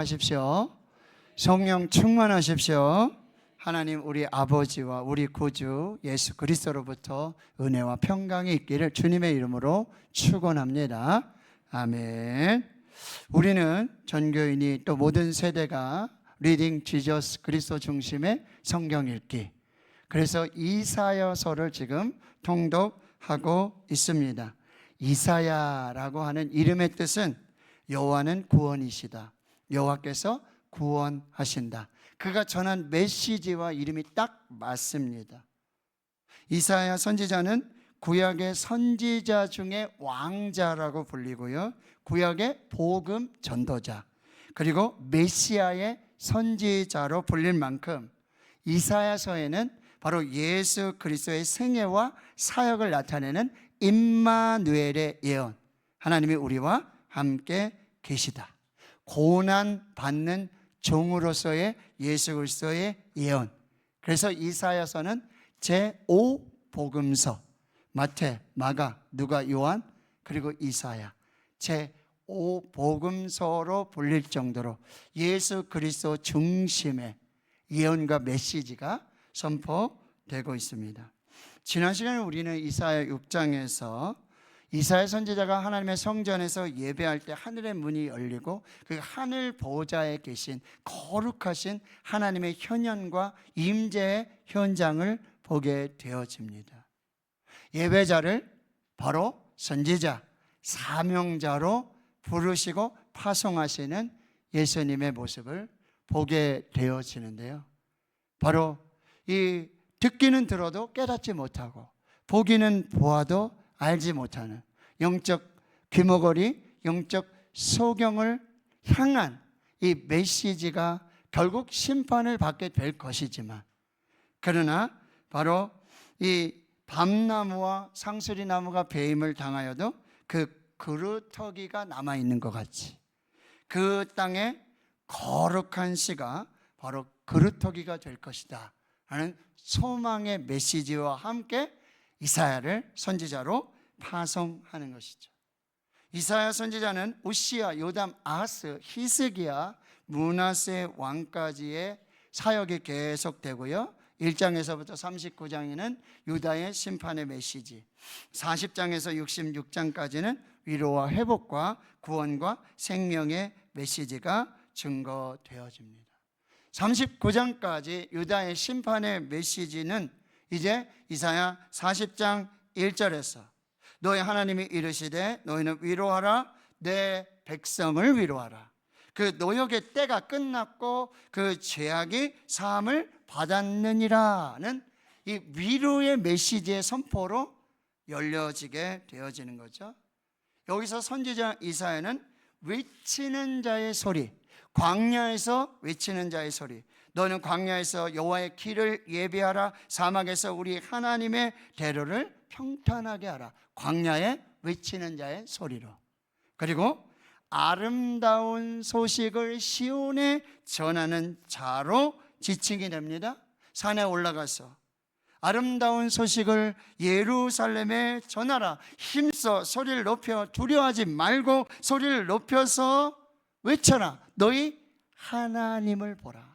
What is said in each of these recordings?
하십시오. 성령 충만하십시오. 하나님 우리 아버지와 우리 구주 예수 그리스도로부터 은혜와 평강이 있기를 주님의 이름으로 축원합니다. 아멘. 우리는 전교인이 또 모든 세대가 리딩 지저스 그리스도 중심의 성경 읽기, 그래서 이사야서를 지금 통독하고 있습니다. 이사야라고 하는 이름의 뜻은 여호와는 구원이시다, 여호와께서 구원하신다, 그가 전한 메시지와 이름이 딱 맞습니다. 이사야 선지자는 구약의 선지자 중에 왕자라고 불리고요, 구약의 복음 전도자, 그리고 메시아의 선지자로 불릴 만큼 이사야서에는 바로 예수 그리스도의 생애와 사역을 나타내는 임마누엘의 예언, 하나님이 우리와 함께 계시다, 고난 받는 종으로서의 예수 그리스도의 예언. 그래서 이사야서는 제5복음서, 마태, 마가, 누가, 요한, 그리고 이사야, 제5복음서로 불릴 정도로 예수 그리스도 중심의 예언과 메시지가 선포되고 있습니다. 지난 시간에 우리는 이사야 6장에서 이사야 선지자가 하나님의 성전에서 예배할 때 하늘의 문이 열리고 그 하늘 보좌에 계신 거룩하신 하나님의 현현과 임재의 현장을 보게 되어집니다. 예배자를 바로 선지자, 사명자로 부르시고 파송하시는 예수님의 모습을 보게 되어지는데요, 바로 이 듣기는 들어도 깨닫지 못하고 보기는 보아도 알지 못하는 영적 귀머거리, 영적 소경을 향한 이 메시지가 결국 심판을 받게 될 것이지만, 그러나 바로 이 밤나무와 상수리나무가 배임을 당하여도 그 그루터기가 남아있는 것 같이 그 땅에 거룩한 씨가 바로 그루터기가 될 것이다 하는 소망의 메시지와 함께 이사야를 선지자로 파송하는 것이죠. 이사야 선지자는 우시야, 요담, 아하스, 히스기야, 므낫세 왕까지의 사역이 계속되고요, 1장에서부터 39장에는 유다의 심판의 메시지, 40장에서 66장까지는 위로와 회복과 구원과 생명의 메시지가 증거되어집니다. 39장까지 유다의 심판의 메시지는 이제 이사야 40장 1절에서 너희 하나님이 이르시되 너희는 위로하라, 내 백성을 위로하라, 그 노역의 때가 끝났고 그 죄악이 사함을 받았느니라는 이 위로의 메시지의 선포로 열려지게 되어지는 거죠. 여기서 선지자 이사야는 외치는 자의 소리, 광야에서 외치는 자의 소리, 너는 광야에서 여호와의 길을 예비하라, 사막에서 우리 하나님의 대로를 평탄하게 하라, 광야에 외치는 자의 소리로. 그리고 아름다운 소식을 시온에 전하는 자로 지칭이 됩니다. 산에 올라가서 아름다운 소식을 예루살렘에 전하라, 힘써 소리를 높여 두려워하지 말고 소리를 높여서 외쳐라, 너희 하나님을 보라.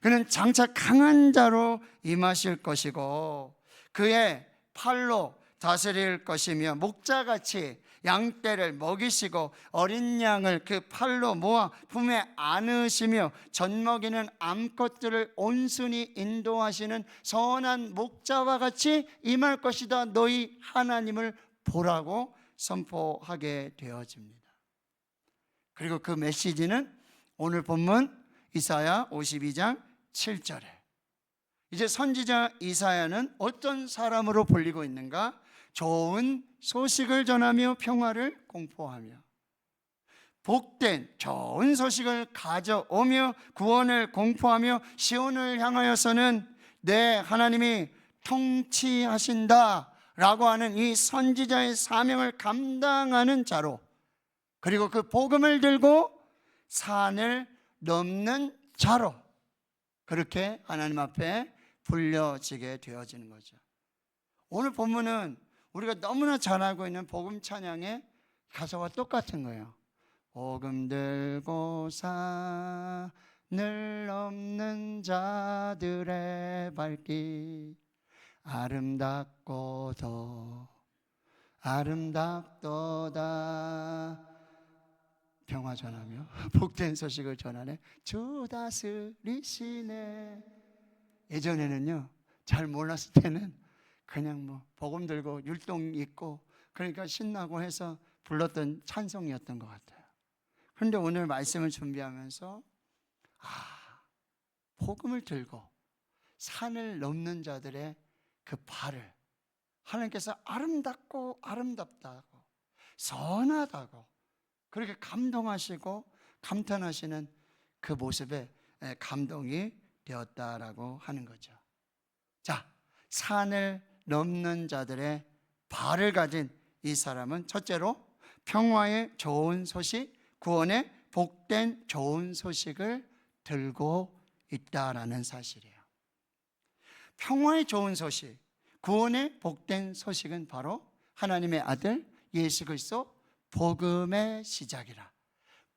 그는 장차 강한 자로 임하실 것이고 그의 팔로 다스릴 것이며 목자같이 양떼를 먹이시고 어린 양을 그 팔로 모아 품에 안으시며 젖먹이는 암컷들을 온순히 인도하시는 선한 목자와 같이 임할 것이다, 너희 하나님을 보라고 선포하게 되어집니다. 그리고 그 메시지는 오늘 본문 이사야 52장 7절에 이제 선지자 이사야는 어떤 사람으로 불리고 있는가? 좋은 소식을 전하며 평화를 공포하며 복된 좋은 소식을 가져오며 구원을 공포하며 시온을 향하여서는 내 하나님이 통치하신다 라고 하는 이 선지자의 사명을 감당하는 자로, 그리고 그 복음을 들고 산을 넘는 자로, 그렇게 하나님 앞에 불려지게 되어지는 거죠. 오늘 본문은 우리가 너무나 잘 알고 있는 복음 찬양의 가사와 똑같은 거예요. 복음 들고 산을 넘는 자들의 발길 아름답고도 아름답도다. 평화 전하며 복된 소식을 전하네. 주 다스리시네. 예전에는요, 잘 몰랐을 때는 그냥 뭐 복음 들고 율동 있고 그러니까 신나고 해서 불렀던 찬송이었던 것 같아요. 그런데 오늘 말씀을 준비하면서 복음을 들고 산을 넘는 자들의 그 발을 하나님께서 아름답고 아름답다고 선하다고 그렇게 감동하시고 감탄하시는 그 모습에 감동이 되었다라고 하는 거죠. 자, 산을 넘는 자들의 발을 가진 이 사람은 첫째로 평화의 좋은 소식, 구원의 복된 좋은 소식을 들고 있다라는 사실이에요. 평화의 좋은 소식, 구원의 복된 소식은 바로 하나님의 아들 예수 그리스도 복음의 시작이라.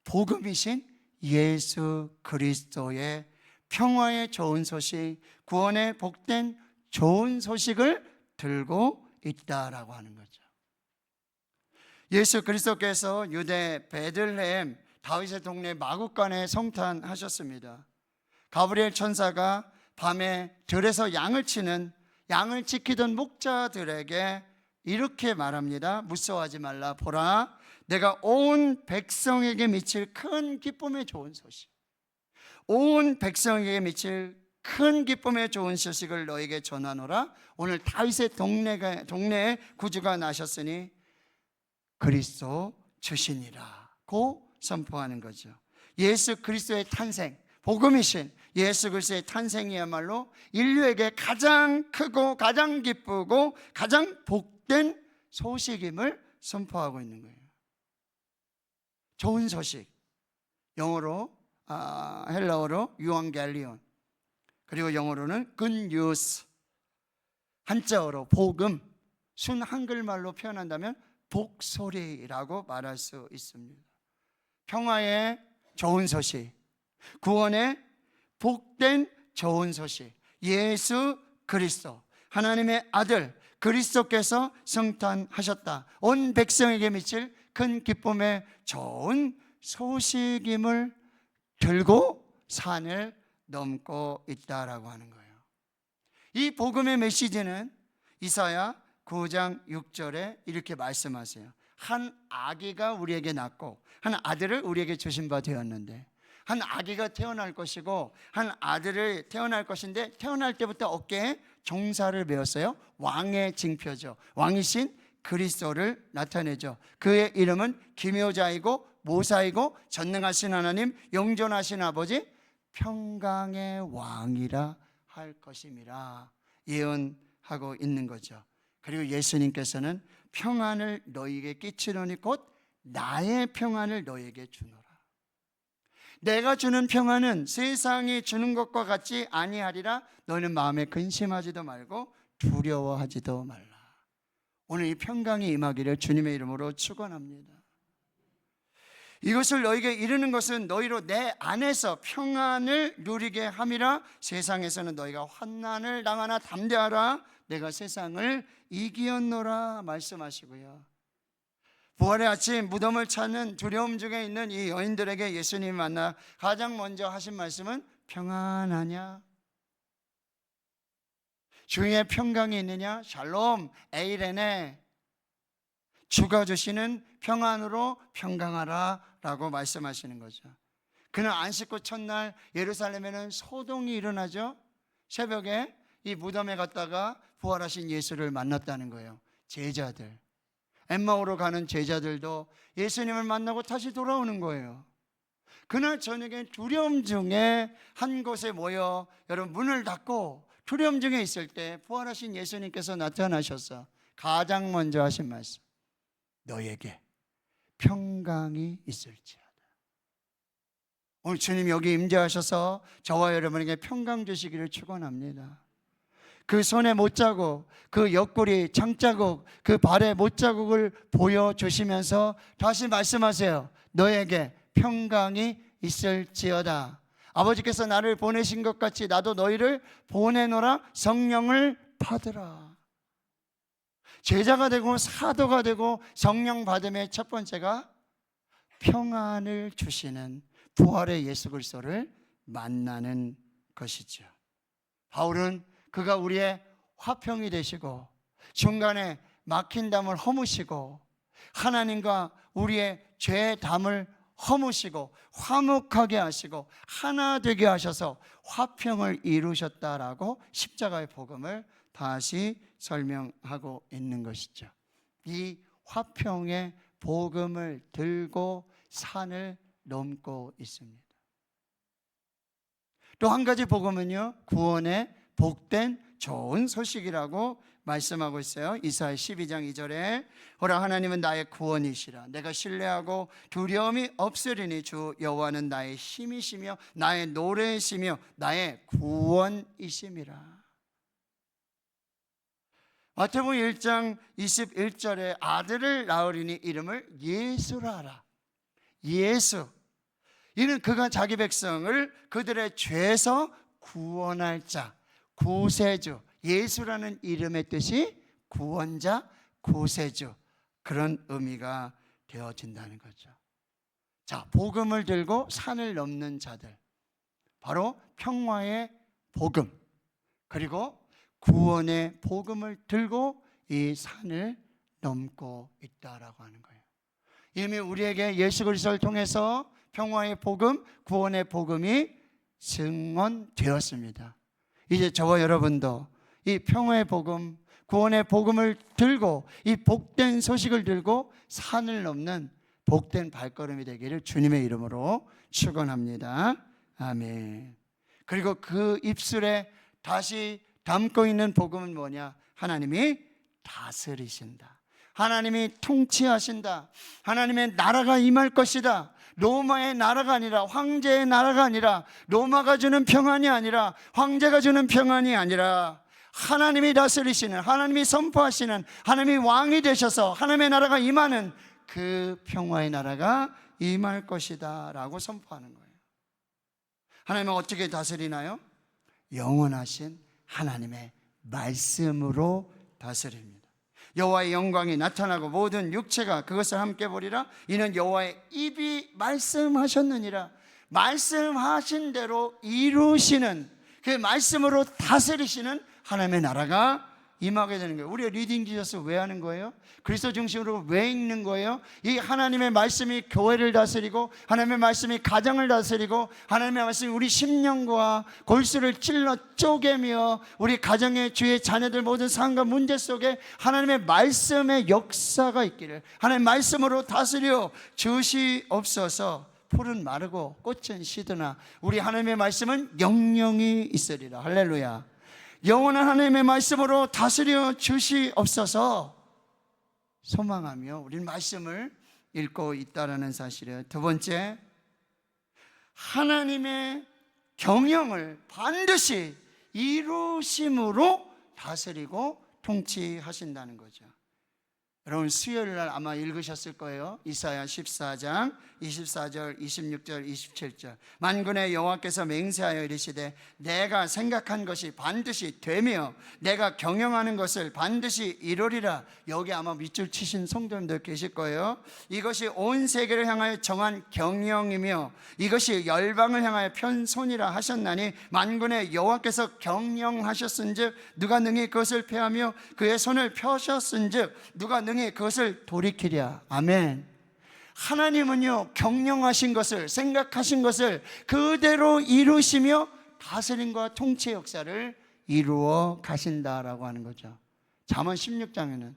복음이신 예수 그리스도의 평화의 좋은 소식, 구원의 복된 좋은 소식을 들고 있다라고 하는 거죠. 예수 그리스도께서 유대 베들레헴 다윗의 동네 마구간에 성탄하셨습니다. 가브리엘 천사가 밤에 들에서 양을 지키던 목자들에게 이렇게 말합니다. 무서워하지 말라. 보라, 내가 온 백성에게 미칠 큰 기쁨의 좋은 소식, 온 백성에게 미칠 큰 기쁨의 좋은 소식을 너에게 전하노라. 오늘 다윗의 동네에 구주가 나셨으니 그리스도 주시니라고 선포하는 거죠. 예수 그리스도의 탄생, 복음이신 예수 그리스도의 탄생이야말로 인류에게 가장 크고 가장 기쁘고 가장 복된 소식임을 선포하고 있는 거예요. 좋은 소식, 영어로 헬라어로 유앙겔리온, 그리고 영어로는 good news, 한자어로 복음, 순 한글말로 표현한다면 복소리라고 말할 수 있습니다. 평화의 좋은 소식, 구원의 복된 좋은 소식, 예수 그리스도 하나님의 아들 그리스도께서 성탄하셨다, 온 백성에게 미칠 큰 기쁨의 좋은 소식임을 들고 산을 넘고 있다라고 하는 거예요. 이 복음의 메시지는 이사야 9장 6절에 이렇게 말씀하세요. 한 아기가 우리에게 낳고 한 아들을 우리에게 주신 바 되었는데, 한 아기가 태어날 것이고 한 아들을 태어날 것인데 태어날 때부터 어깨에 종사를 메었어요. 왕의 징표죠. 왕이신 그리스도를 나타내죠. 그의 이름은 기묘자이고 모사이고 전능하신 하나님, 영존하신 아버지, 평강의 왕이라 할 것임이라 예언하고 있는 거죠. 그리고 예수님께서는 평안을 너희에게 끼치노니 곧 나의 평안을 너희에게 주노라. 내가 주는 평안은 세상이 주는 것과 같지 아니하리라. 너희는 마음에 근심하지도 말고 두려워하지도 말라. 오늘 이 평강이 임하기를 주님의 이름으로 축원합니다. 이것을 너희에게 이르는 것은 너희로 내 안에서 평안을 누리게 함이라. 세상에서는 너희가 환난을 당하나 담대하라. 내가 세상을 이기었노라 말씀하시고요. 부활의 아침 무덤을 찾는 두려움 중에 있는 이 여인들에게 예수님이 만나 가장 먼저 하신 말씀은 평안하냐? 주의 평강이 있느냐? 샬롬 에이레네. 주가 주시는 평안으로 평강하라 라고 말씀하시는 거죠. 그는 안식구 첫날 예루살렘에는 소동이 일어나죠. 새벽에 이 무덤에 갔다가 부활하신 예수를 만났다는 거예요. 제자들, 엠마오로 가는 제자들도 예수님을 만나고 다시 돌아오는 거예요. 그날 저녁에 두려움 중에 한 곳에 모여 여러분 문을 닫고 두려움 중에 있을 때 부활하신 예수님께서 나타나셔서 가장 먼저 하신 말씀, 너에게 평강이 있을지어다. 오늘 주님 여기 임재하셔서 저와 여러분에게 평강 주시기를 축원합니다. 그 손에 못자국, 그 옆구리 창자국, 그 발에 못자국을 보여주시면서 다시 말씀하세요. 너에게 평강이 있을지어다. 아버지께서 나를 보내신 것 같이 나도 너희를 보내노라. 성령을 받으라. 제자가 되고 사도가 되고 성령 받음의 첫 번째가 평안을 주시는 부활의 예수 그리스도를 만나는 것이죠. 바울은 그가 우리의 화평이 되시고 중간에 막힌 담을 허무시고 하나님과 우리의 죄의 담을 허무시고 화목하게 하시고 하나 되게 하셔서 화평을 이루셨다라고 십자가의 복음을 다시 설명하고 있는 것이죠. 이 화평의 복음을 들고 산을 넘고 있습니다. 또 한 가지 복음은요, 구원의 복된 좋은 소식이라고 말씀하고 있어요. 이사야 12장 2절에 보라 하나님은 나의 구원이시라. 내가 신뢰하고 두려움이 없으리니 주 여호와는 나의 힘이시며 나의 노래이시며 나의 구원이심이라. 마태복음 1장 21절에 아들을 낳으리니 이름을 예수라 하라. 예수, 이는 그가 자기 백성을 그들의 죄에서 구원할 자, 구세주. 예수라는 이름의 뜻이 구원자, 구세주, 그런 의미가 되어진다는 거죠. 자, 복음을 들고 산을 넘는 자들, 바로 평화의 복음, 그리고 구원의 복음을 들고 이 산을 넘고 있다라고 하는 거예요. 이미 우리에게 예수 그리스도를 통해서 평화의 복음, 구원의 복음이 증언되었습니다. 이제 저와 여러분도 이 평화의 복음, 구원의 복음을 들고 이 복된 소식을 들고 산을 넘는 복된 발걸음이 되기를 주님의 이름으로 축원합니다. 아멘. 그리고 그 입술에 다시 담고 있는 복음은 뭐냐? 하나님이 다스리신다. 하나님이 통치하신다. 하나님의 나라가 임할 것이다. 로마의 나라가 아니라, 황제의 나라가 아니라, 로마가 주는 평안이 아니라, 황제가 주는 평안이 아니라, 하나님이 다스리시는, 하나님이 선포하시는, 하나님이 왕이 되셔서 하나님의 나라가 임하는 그 평화의 나라가 임할 것이다 라고 선포하는 거예요. 하나님은 어떻게 다스리나요? 영원하신 하나님의 말씀으로 다스립니다. 여호와의 영광이 나타나고 모든 육체가 그것을 함께 보리라. 이는 여호와의 입이 말씀하셨느니라. 말씀하신 대로 이루시는, 그 말씀으로 다스리시는 하나님의 나라가 임하게 되는 거예요. 우리가 리딩 지저스 왜 하는 거예요? 그리스도 중심으로 왜 읽는 거예요? 이 하나님의 말씀이 교회를 다스리고, 하나님의 말씀이 가정을 다스리고, 하나님의 말씀이 우리 심령과 골수를 찔러 쪼개며 우리 가정의 주의 자녀들 모든 상황과 문제 속에 하나님의 말씀의 역사가 있기를 하나님의 말씀으로 다스려 주시옵소서. 풀은 마르고 꽃은 시드나 우리 하나님의 말씀은 영영이 있으리라. 할렐루야. 영원한 하나님의 말씀으로 다스려 주시옵소서 소망하며 우리는 말씀을 읽고 있다는 사실이에요. 두 번째, 하나님의 경영을 반드시 이루심으로 다스리고 통치하신다는 거죠. 여러분 수요일 날 아마 읽으셨을 거예요. 이사야 14장 24절, 26절, 27절. 만군의 여호와께서 맹세하여 이르시되 내가 생각한 것이 반드시 되며 내가 경영하는 것을 반드시 이루리라. 여기 아마 밑줄 치신 성도님들 계실 거예요. 이것이 온 세계를 향하여 정한 경영이며 이것이 열방을 향하여 편손이라 하셨나니 만군의 여호와께서 경영하셨은즉 누가 능히 그것을 폐하며 그의 손을 펴셨은즉 누가 능히 그것을 돌이키랴. 아멘. 하나님은요, 경영하신 것을, 생각하신 것을 그대로 이루시며 다스림과 통치의 역사를 이루어 가신다라고 하는 거죠. 잠언 16장에는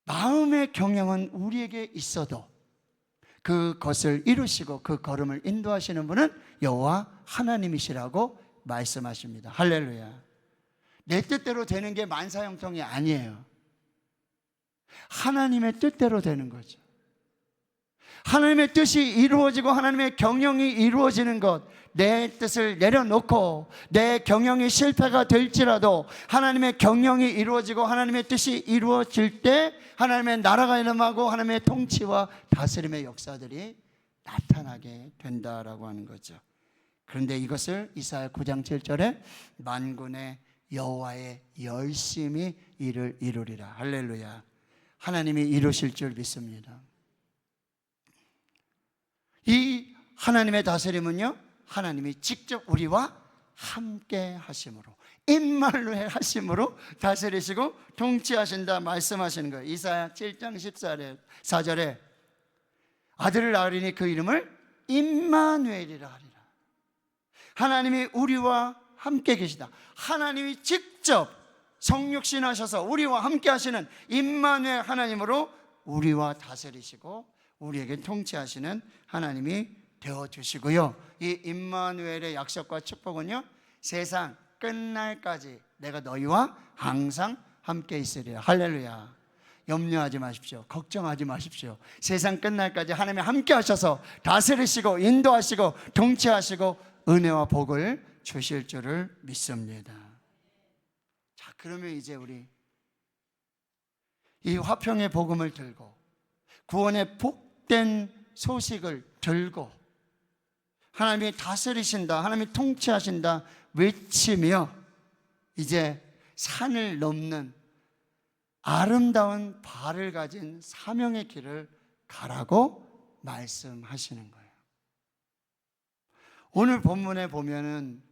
마음의 경영은 우리에게 있어도 그것을 이루시고 그 걸음을 인도하시는 분은 여호와 하나님이시라고 말씀하십니다. 할렐루야. 내 뜻대로 되는 게 만사형통이 아니에요. 하나님의 뜻대로 되는 거죠. 하나님의 뜻이 이루어지고 하나님의 경영이 이루어지는 것, 내 뜻을 내려놓고 내 경영이 실패가 될지라도 하나님의 경영이 이루어지고 하나님의 뜻이 이루어질 때 하나님의 나라가 일어나고 하나님의 통치와 다스림의 역사들이 나타나게 된다라고 하는 거죠. 그런데 이것을 이사야 9장 7절에 만군의 여호와의 열심히 일을 이루리라. 할렐루야. 하나님이 이루실 줄 믿습니다. 이 하나님의 다스림은요, 하나님이 직접 우리와 함께 하심으로, 임마누엘 하심으로 다스리시고 통치하신다 말씀하시는 거예요. 이사야 7장 14절에 아들을 낳으리니 그 이름을 임마누엘이라 하리라. 하나님이 우리와 함께 계시다. 하나님이 직접 성육신 하셔서 우리와 함께 하시는 임마누엘 하나님으로 우리와 다스리시고 우리에게 통치하시는 하나님이 되어주시고요, 이 임마누엘의 약속과 축복은요, 세상 끝날까지 내가 너희와 항상 함께 있으리라. 할렐루야. 염려하지 마십시오. 걱정하지 마십시오. 세상 끝날까지 하나님이 함께 하셔서 다스리시고 인도하시고 통치하시고 은혜와 복을 주실 줄을 믿습니다. 자, 그러면 이제 우리 이 화평의 복음을 들고 구원의 복된 소식을 들고 하나님이 다스리신다, 하나님이 통치하신다 외치며 이제 산을 넘는 아름다운 발을 가진 사명의 길을 가라고 말씀하시는 거예요. 오늘 본문에 보면은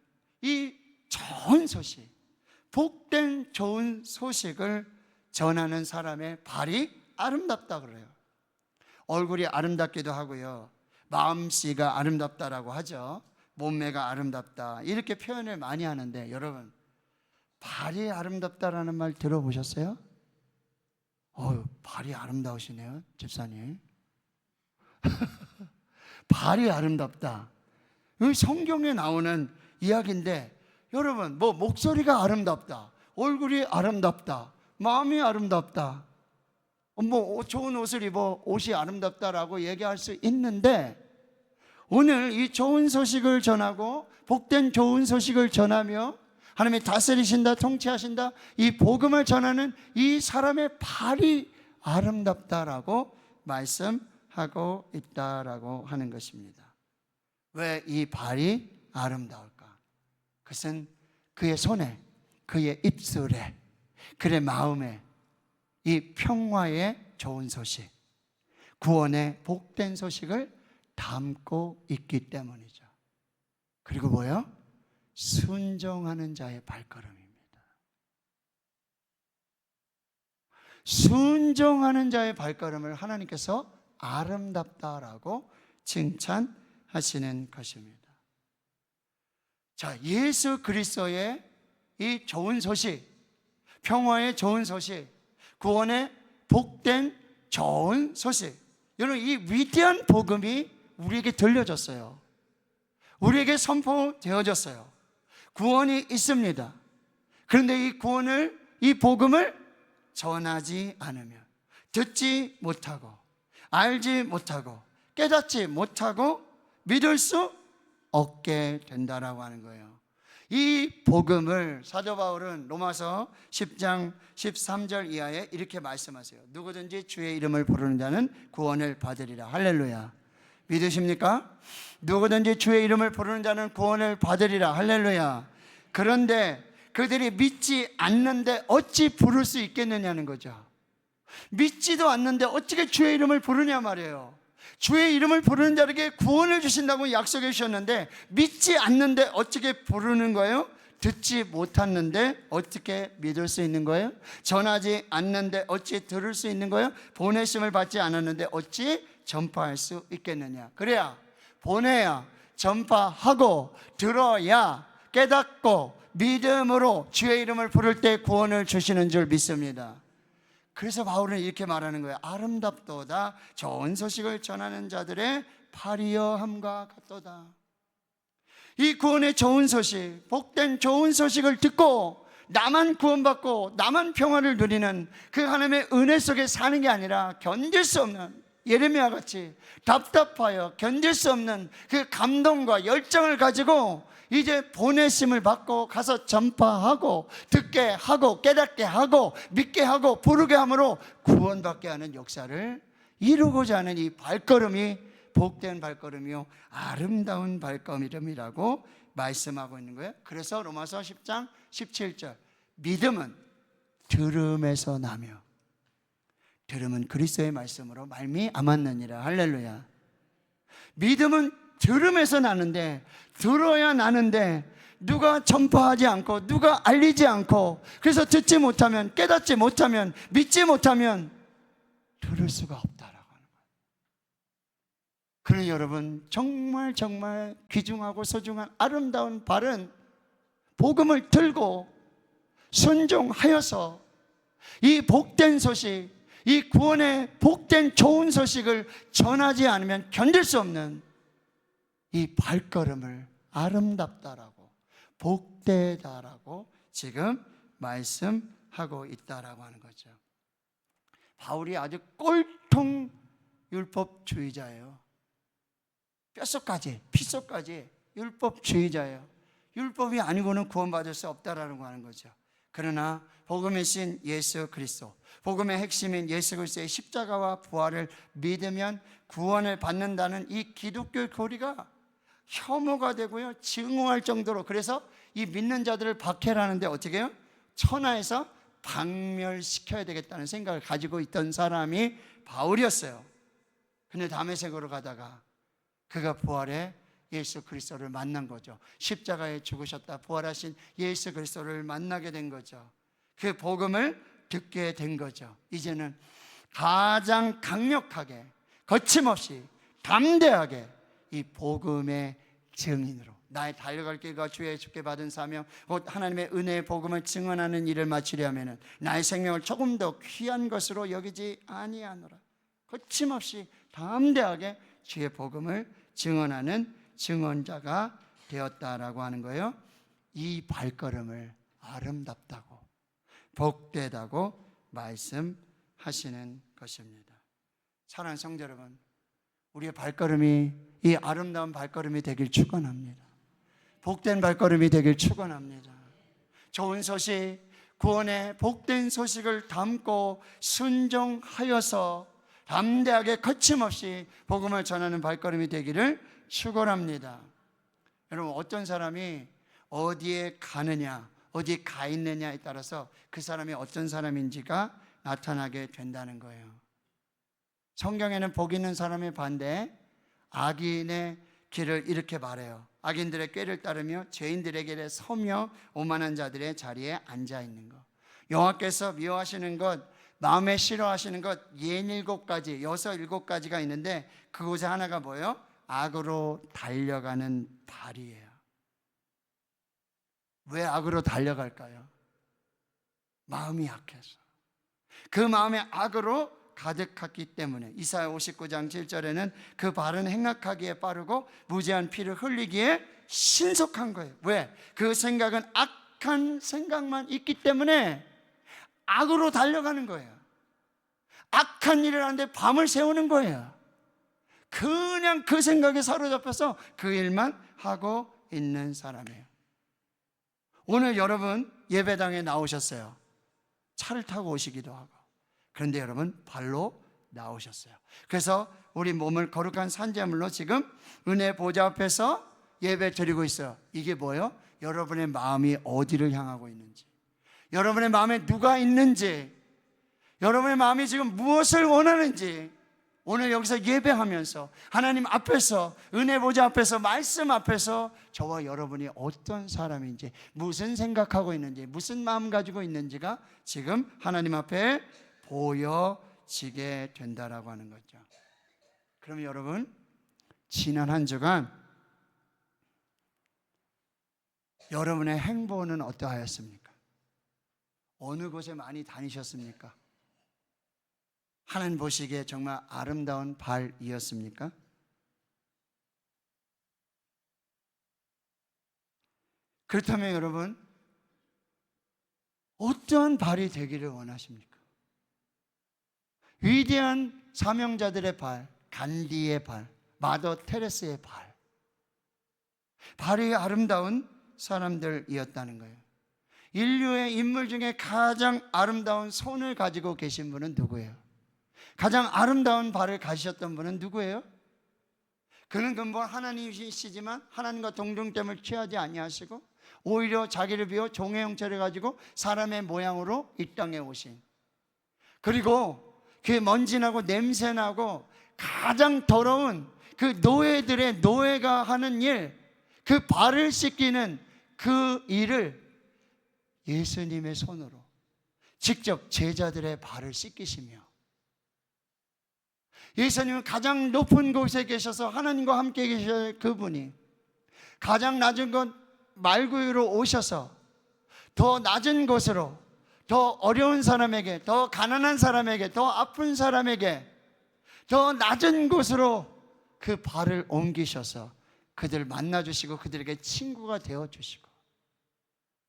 이 좋은 소식, 복된 좋은 소식을 전하는 사람의 발이 아름답다 그래요. 얼굴이 아름답기도 하고요, 마음씨가 아름답다라고 하죠. 몸매가 아름답다 이렇게 표현을 많이 하는데, 여러분 발이 아름답다라는 말 들어보셨어요? 발이 아름다우시네요, 집사님. 발이 아름답다, 이 성경에 나오는 이야기인데, 여러분 뭐 목소리가 아름답다, 얼굴이 아름답다, 마음이 아름답다, 뭐 좋은 옷을 입어 옷이 아름답다라고 얘기할 수 있는데, 오늘 이 좋은 소식을 전하고 복된 좋은 소식을 전하며 하나님이 다스리신다 통치하신다 이 복음을 전하는 이 사람의 발이 아름답다라고 말씀하고 있다라고 하는 것입니다. 왜 이 발이 아름다울까? 그것은 그의 손에, 그의 입술에, 그의 마음에 이 평화의 좋은 소식, 구원의 복된 소식을 담고 있기 때문이죠. 그리고 뭐요? 순종하는 자의 발걸음입니다. 순종하는 자의 발걸음을 하나님께서 아름답다라고 칭찬하시는 것입니다. 자, 예수 그리스도의 이 좋은 소식, 평화의 좋은 소식, 구원의 복된 좋은 소식, 여러분 이 위대한 복음이 우리에게 들려졌어요. 우리에게 선포되어졌어요. 구원이 있습니다. 그런데 이 구원을, 이 복음을 전하지 않으면, 듣지 못하고 알지 못하고 깨닫지 못하고 믿을 수 없게 된다라고 하는 거예요. 이 복음을 사도 바울은 로마서 10장 13절 이하에 이렇게 말씀하세요. 누구든지 주의 이름을 부르는 자는 구원을 받으리라. 할렐루야. 믿으십니까? 누구든지 주의 이름을 부르는 자는 구원을 받으리라. 할렐루야. 그런데 그들이 믿지 않는데 어찌 부를 수 있겠느냐는 거죠. 믿지도 않는데 어떻게 주의 이름을 부르냐 말이에요. 주의 이름을 부르는 자에게 구원을 주신다고 약속해 주셨는데 믿지 않는데 어떻게 부르는 거예요? 듣지 못했는데 어떻게 믿을 수 있는 거예요? 전하지 않는데 어찌 들을 수 있는 거예요? 보내심을 받지 않았는데 어찌 전파할 수 있겠느냐. 그래야 보내야 전파하고 들어야 깨닫고 믿음으로 주의 이름을 부를 때 구원을 주시는 줄 믿습니다. 그래서 바울은 이렇게 말하는 거예요. 아름답도다 좋은 소식을 전하는 자들의 발이여 함과 같도다. 이 구원의 좋은 소식, 복된 좋은 소식을 듣고 나만 구원받고 나만 평화를 누리는 그 하나님의 은혜 속에 사는 게 아니라 견딜 수 없는 예레미야 같이 답답하여 견딜 수 없는 그 감동과 열정을 가지고 이제 보내심을 받고 가서 전파하고 듣게 하고 깨닫게 하고 믿게 하고 부르게 함으로 구원받게 하는 역사를 이루고자 하는 이 발걸음이 복된 발걸음이요 아름다운 발걸음이라고 말씀하고 있는 거예요. 그래서 로마서 10장 17절 믿음은 들음에서 나며 들음은 그리스도의 말씀으로 말미암았느니라. 할렐루야. 믿음은 들음에서 나는데, 들어야 나는데 누가 전파하지 않고 누가 알리지 않고, 그래서 듣지 못하면, 깨닫지 못하면, 믿지 못하면 들을 수가 없다라고 하는 거예요. 그러니 여러분, 정말 정말 귀중하고 소중한 아름다운 바른 복음을 들고 순종하여서 이 복된 소식, 이 구원의 복된 좋은 소식을 전하지 않으면 견딜 수 없는 이 발걸음을 아름답다라고, 복되다라고 지금 말씀하고 있다라고 하는 거죠. 바울이 아주 꼴통 율법주의자예요. 뼛속까지, 피속까지 율법주의자예요. 율법이 아니고는 구원받을 수 없다라는 거 하는 거죠. 그러나 복음의 신 예수 그리스도, 복음의 핵심인 예수 그리스도의 십자가와 부활을 믿으면 구원을 받는다는 이 기독교의 교리가 혐오가 되고요, 증오할 정도로, 그래서 이 믿는 자들을 박해하는데 어떻게 해요? 천하에서 박멸시켜야 되겠다는 생각을 가지고 있던 사람이 바울이었어요. 근데 다메섹으로 가다가 그가 부활의 예수 그리스도를 만난 거죠. 십자가에 죽으셨다 부활하신 예수 그리스도를 만나게 된 거죠. 그 복음을 듣게 된 거죠. 이제는 가장 강력하게, 거침없이, 담대하게 이 복음의 증인으로, 나의 달려갈 길과 주의 주께 받은 사명, 곧 하나님의 은혜의 복음을 증언하는 일을 마치려면 나의 생명을 조금 더 귀한 것으로 여기지 아니하노라. 거침없이 담대하게 주의 복음을 증언하는 증언자가 되었다라고 하는 거예요. 이 발걸음을 아름답다고, 복되다고 말씀하시는 것입니다. 사랑하는 성도 여러분, 우리의 발걸음이 이 아름다운 발걸음이 되길 축원합니다. 복된 발걸음이 되길 축원합니다. 좋은 소식, 구원의 복된 소식을 담고 순종하여서 담대하게 거침없이 복음을 전하는 발걸음이 되기를 축원합니다. 여러분, 어떤 사람이 어디에 가느냐, 어디에 가 있느냐에 따라서 그 사람이 어떤 사람인지가 나타나게 된다는 거예요. 성경에는 복 있는 사람의 반대에 악인의 길을 이렇게 말해요. 악인들의 꾀를 따르며 죄인들의 길에 서며 오만한 자들의 자리에 앉아 있는 것. 여호와께서 미워하시는 것, 마음에 싫어하시는 것 67가지, 7가지가 있는데 그곳에 하나가 뭐예요? 악으로 달려가는 발이에요. 왜 악으로 달려갈까요? 마음이 약해서. 그 마음에 악으로 가득했기 때문에. 이사야 59장 7절에는 그 발은 행악하기에 빠르고 무죄한 피를 흘리기에 신속한 거예요. 왜? 그 생각은 악한 생각만 있기 때문에 악으로 달려가는 거예요. 악한 일을 하는데 밤을 새우는 거예요. 그냥 그 생각에 사로잡혀서 그 일만 하고 있는 사람이에요. 오늘 여러분 예배당에 나오셨어요. 차를 타고 오시기도 하고. 그런데 여러분 발로 나오셨어요. 그래서 우리 몸을 거룩한 산제물로 지금 은혜 보좌 앞에서 예배 드리고 있어요. 이게 뭐예요? 여러분의 마음이 어디를 향하고 있는지, 여러분의 마음에 누가 있는지, 여러분의 마음이 지금 무엇을 원하는지, 오늘 여기서 예배하면서 하나님 앞에서, 은혜 보좌 앞에서, 말씀 앞에서 저와 여러분이 어떤 사람인지, 무슨 생각하고 있는지, 무슨 마음 가지고 있는지가 지금 하나님 앞에 보여지게 된다라고 하는 거죠. 그러면 여러분, 지난 한 주간 여러분의 행보는 어떠하였습니까? 어느 곳에 많이 다니셨습니까? 하나님 보시기에 정말 아름다운 발이었습니까? 그렇다면 여러분, 어떠한 발이 되기를 원하십니까? 위대한 사명자들의 발, 간디의 발, 마더 테레스의 발, 발이 아름다운 사람들이었다는 거예요. 인류의 인물 중에 가장 아름다운 손을 가지고 계신 분은 누구예요? 가장 아름다운 발을 가지셨던 분은 누구예요? 그는 근본 하나님이시지만 하나님과 동등됨을 취하지 아니하시고 오히려 자기를 비워 종의 형체를 가지고 사람의 모양으로 이 땅에 오신, 그리고 그 먼지나고 냄새나고 가장 더러운 그 노예들의 노예가 하는 일, 그 발을 씻기는 그 일을 예수님의 손으로 직접 제자들의 발을 씻기시며, 예수님은 가장 높은 곳에 계셔서 하나님과 함께 계실 그분이 가장 낮은 곳 말구유로 오셔서 더 낮은 곳으로, 더 어려운 사람에게, 더 가난한 사람에게, 더 아픈 사람에게 더 낮은 곳으로 그 발을 옮기셔서 그들을 만나주시고 그들에게 친구가 되어주시고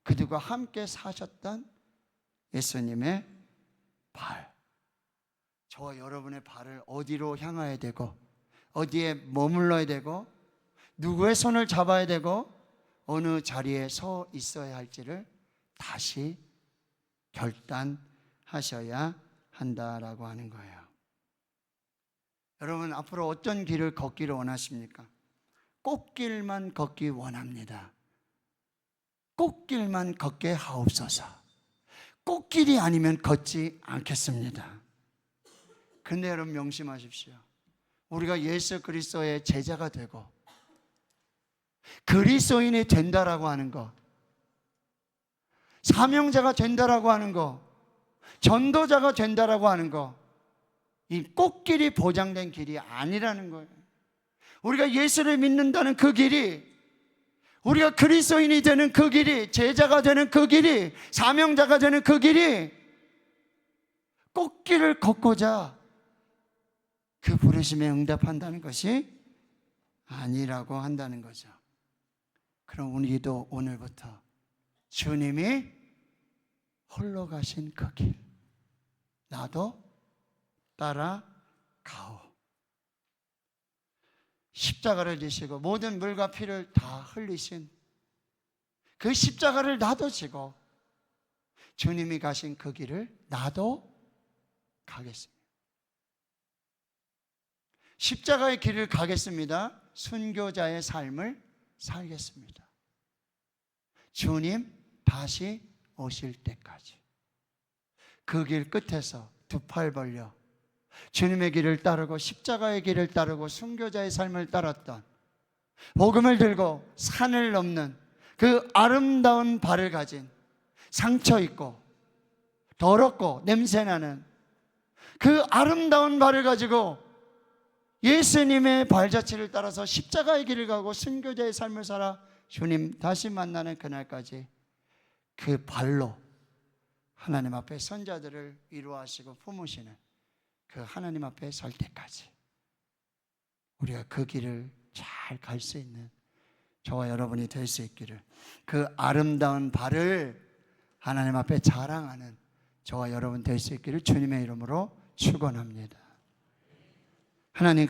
그들과 함께 사셨던 예수님의 발. 저와 여러분의 발을 어디로 향해야 되고 어디에 머물러야 되고 누구의 손을 잡아야 되고 어느 자리에 서 있어야 할지를 다시 결단하셔야 한다라고 하는 거예요. 여러분, 앞으로 어떤 길을 걷기를 원하십니까? 꽃길만 걷기 원합니다. 꽃길만 걷게 하옵소서. 꽃길이 아니면 걷지 않겠습니다. 근데 여러분 명심하십시오. 우리가 예수 그리스도의 제자가 되고 그리스도인이 된다라고 하는 거, 사명자가 된다라고 하는 거, 전도자가 된다라고 하는 거, 이 꽃길이 보장된 길이 아니라는 거예요. 우리가 예수를 믿는다는 그 길이, 우리가 그리스도인이 되는 그 길이, 제자가 되는 그 길이, 사명자가 되는 그 길이 꽃길을 걷고자 그 부르심에 응답한다는 것이 아니라고 한다는 거죠. 그럼 우리도 오늘부터 주님이 홀로 가신 그 길, 나도 따라가오. 십자가를 지시고 모든 물과 피를 다 흘리신 그 십자가를 나도 지고 주님이 가신 그 길을 나도 가겠습니다. 십자가의 길을 가겠습니다. 순교자의 삶을 살겠습니다. 주님 다시 오실 때까지 그 길 끝에서 두 팔 벌려 주님의 길을 따르고 십자가의 길을 따르고 순교자의 삶을 따랐던, 복음을 들고 산을 넘는 그 아름다운 발을 가진, 상처 있고 더럽고 냄새나는 그 아름다운 발을 가지고 예수님의 발자취를 따라서 십자가의 길을 가고 순교자의 삶을 살아 주님 다시 만나는 그날까지 그 발로 하나님 앞에 선자들을 위로하시고 품으시는 그 하나님 앞에 설 때까지 우리가 그 길을 잘 갈 수 있는 저와 여러분이 될 수 있기를, 그 아름다운 발을 하나님 앞에 자랑하는 저와 여러분 될 수 있기를 주님의 이름으로 축원합니다. 하나님